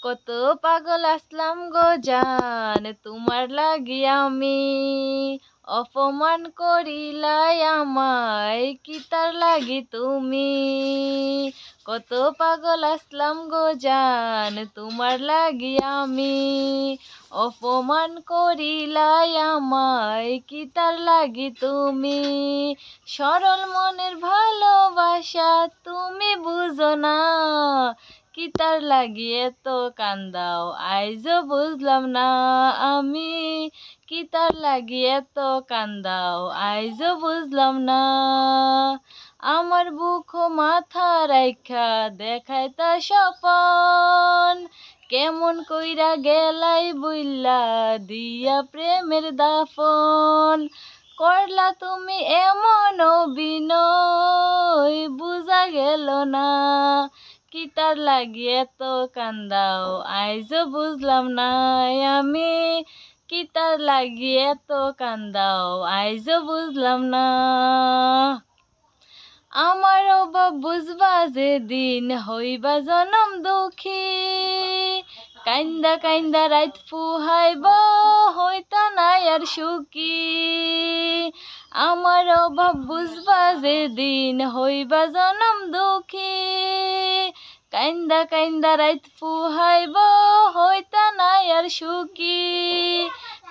কত পাগল আসলাম গো জান তোমার লাগি আমি, অপমান করিলাই আমায় কি তার লাগি তুমি। কত পাগল আসলাম গো জান তোমার লাগি আমি, অপমান করিলাই আমায় কি তার লাগি তুমি। সরল মনের ভালোবাসা তুমি বুঝো না, কি তার লাগি এত কান্দাও আইজো বুঝলাম না আমি, কি তার লাগি এত কান্দাও আইজো বুঝলাম না। আমার বুক মাথা রাইখা দেখায় তা স্বপন, কেমন কইরা গেলাই বুইল্লা দিয়া প্রেমের দাফন। করলা তুমি এমন অভিনয় বুঝা গেল না, কি তার লাগি এত কান্দাও আইজো বুঝলাম না আমি, কি তার লাগি এত কান্দাও আইজো বুঝলাম না। আমার অভাব বুঝবা যেদিন হইবা জনম দুঃখী, কাইন্দা কাইন্দা রাত ফুহাইব হইতা নাই আর সুখী। আমার অভাব বুঝবা যেদিন হইবা জনম দুঃখী, কাইন্দা কাইন্দা রাত ফুহাইব হইতা নাই আর সুখী।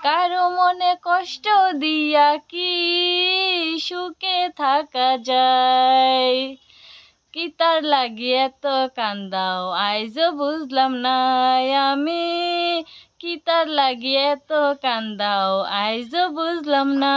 কারো মনে কষ্ট দিয়া কি সুখে থাকা যায়, কি তার লাগি এত কান্দাও আইজো বুঝলাম না আমি, কি তার লাগি এত কান্দাও আইজো বুঝলাম না।